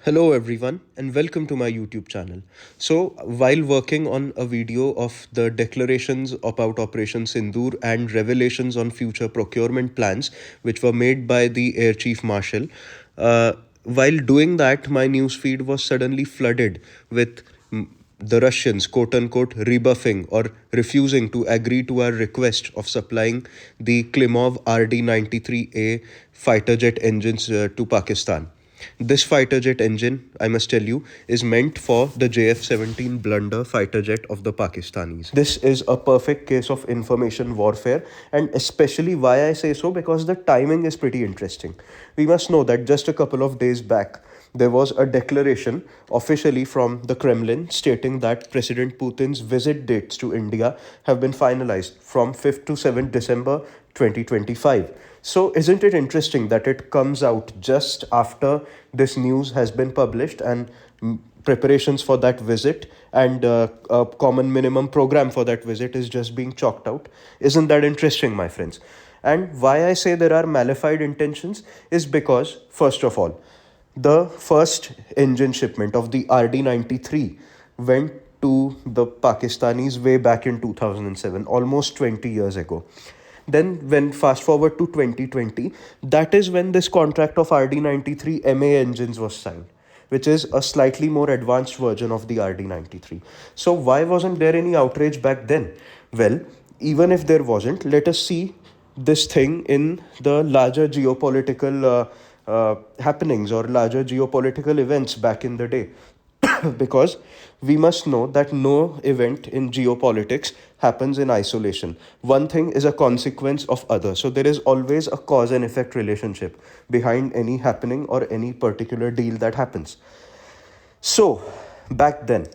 Hello, everyone, and welcome to my YouTube channel. So, while working on a video of the declarations about Operation Sindoor and revelations on future procurement plans, which were made by the Air Chief Marshal, while doing that, my newsfeed was suddenly flooded with the Russians, quote unquote, rebuffing or refusing to agree to our request of supplying the Klimov RD 93A fighter jet engines to Pakistan. This fighter jet engine, I must tell you, is meant for the JF-17 Blunder fighter jet of the Pakistanis. This is a perfect case of information warfare, and especially why I say so because the timing is pretty interesting. We must know that just a couple of days back, there was a declaration officially from the Kremlin stating that President Putin's visit dates to India have been finalized from 5th to 7th December 2025. So, isn't it interesting that it comes out just after this news has been published and preparations for that visit and a common minimum program for that visit is just being chalked out? Isn't that interesting, my friends? And why I say there are malified intentions is because, first of all, the first engine shipment of the RD-93 went to the Pakistanis way back in 2007, almost 20 years ago. Then, when fast forward to 2020, that is when this contract of RD-93 MA engines was signed, which is a slightly more advanced version of the RD-93. So, why wasn't there any outrage back then? Well, even if there wasn't, let us see this thing in the larger geopolitical happenings or larger geopolitical events back in the day. Because we must know that no event in geopolitics happens in isolation. One thing is a consequence of other. So there is always a cause and effect relationship behind any happening or any particular deal that happens. So back then,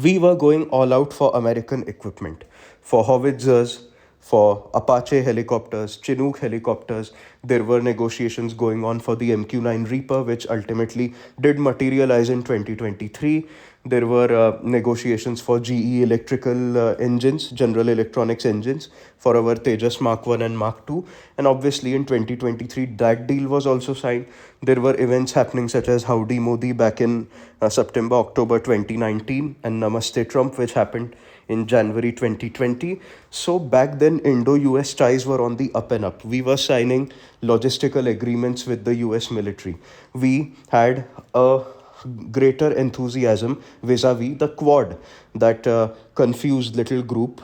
we were going all out for American equipment, for howitzers, for Apache helicopters, Chinook helicopters. There were negotiations going on for the MQ-9 Reaper, which ultimately did materialize in 2023. There were negotiations for GE electrical engines, General Electronics engines, for our Tejas Mark 1 and Mark 2. And obviously in 2023, that deal was also signed. There were events happening such as Howdy Modi back in September, October 2019, and Namaste Trump, which happened in January 2020. So back then, Indo-US ties were on the up and up. We were signing logistical agreements with the US military. We had a greater enthusiasm vis-a-vis the Quad, that confused little group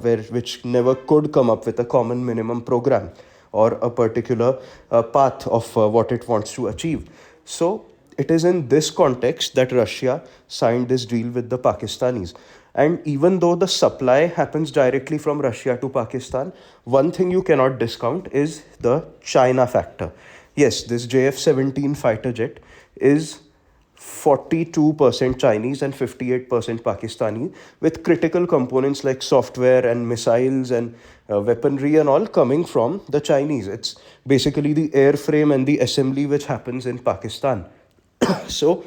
which never could come up with a common minimum program or a particular path of what it wants to achieve. So it is in this context that Russia signed this deal with the Pakistanis. And even though the supply happens directly from Russia to Pakistan, one thing you cannot discount is the China factor. Yes, this JF-17 fighter jet is 42% Chinese and 58% Pakistani, with critical components like software and missiles and weaponry and all coming from the Chinese. It's basically the airframe and the assembly which happens in Pakistan. So,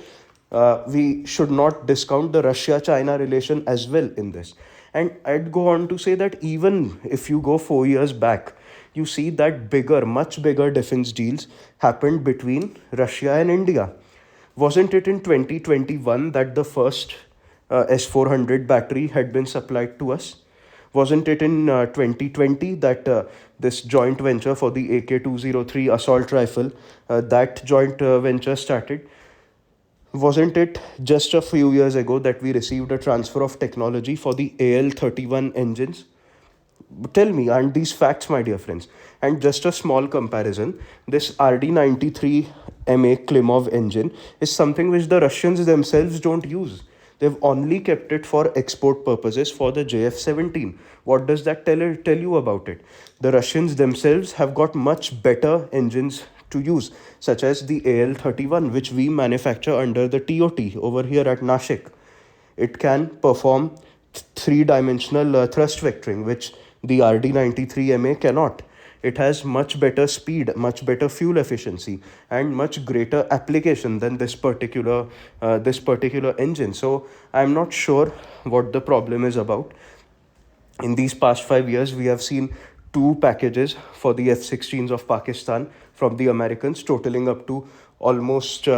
we should not discount the Russia China relation as well in this. And I'd go on to say that even if you go 4 years back, you see that much bigger defense deals happened between Russia and India. Wasn't it in 2021 that the first S-400 battery had been supplied to us? Wasn't it in 2020 that this joint venture for the AK-203 assault rifle, that joint venture started? Wasn't it just a few years ago that we received a transfer of technology for the AL-31 engines? Tell me, aren't these facts, my dear friends? And just a small comparison, this RD-93 MA Klimov engine is something which the Russians themselves don't use. They've only kept it for export purposes for the JF-17. What does that tell you about it? The Russians themselves have got much better engines to use, such as the AL-31, which we manufacture under the TOT over here at Nashik. It can perform three-dimensional thrust vectoring, which the RD-93 MA cannot. It has much better speed, much better fuel efficiency, and much greater application than this particular engine. So I'm not sure what the problem is about. In these past 5 years, we have seen two packages for the F-16s of Pakistan from the Americans, totaling up to almost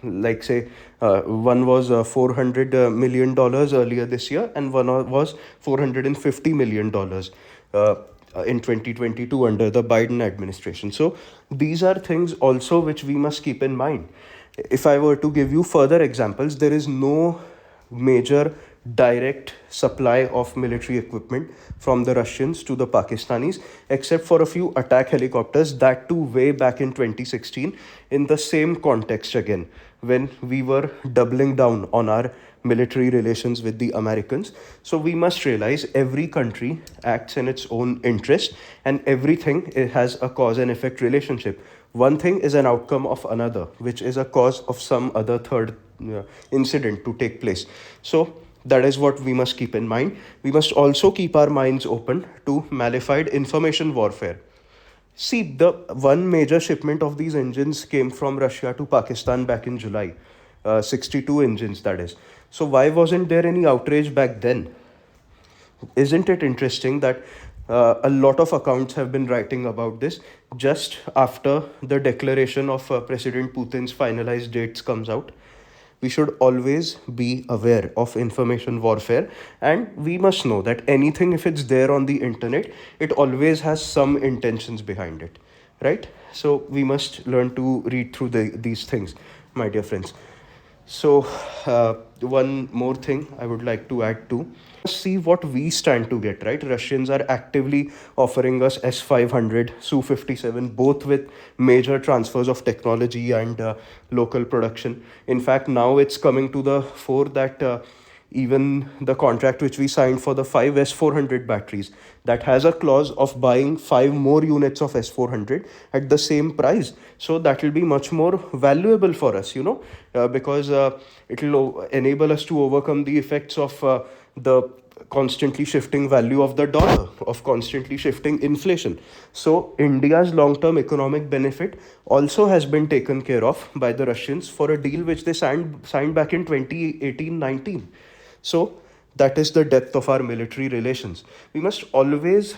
like say one was $400 million earlier this year, and one was $450 million in 2022 under the Biden administration. So these are things also which we must keep in mind. If I were to give you further examples, there is no major direct supply of military equipment from the Russians to the Pakistanis, except for a few attack helicopters, that too way back in 2016, in the same context again, when we were doubling down on our military relations with the Americans. So we must realize every country acts in its own interest, and everything has a cause and effect relationship. One thing is an outcome of another, which is a cause of some other third incident to take place. So that is what we must keep in mind. We must also keep our minds open to malified information warfare. See, the one major shipment of these engines came from Russia to Pakistan back in July. 62 engines, that is. So why wasn't there any outrage back then? Isn't it interesting that a lot of accounts have been writing about this just after the declaration of President Putin's finalized dates comes out? We should always be aware of information warfare, and we must know that anything, if it's there on the internet, it always has some intentions behind it, right? So we must learn to read through these things, my dear friends. So, one more thing I would like to add to, see what we stand to get, right? Russians are actively offering us S-500, Su-57, both with major transfers of technology and local production. In fact, now it's coming to the fore that even the contract which we signed for the 5 S-400 batteries, that has a clause of buying 5 more units of S-400 at the same price. So that will be much more valuable for us, because it will enable us to overcome the effects of the constantly shifting value of the dollar, of constantly shifting inflation. So India's long-term economic benefit also has been taken care of by the Russians for a deal which they signed back in 2018-19. So that is the depth of our military relations. We must always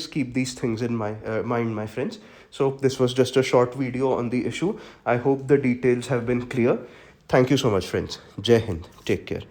keep these things in mind, my friends. So this was just a short video on the issue. I hope the details have been clear. Thank you so much, friends. Jai Hind. Take care.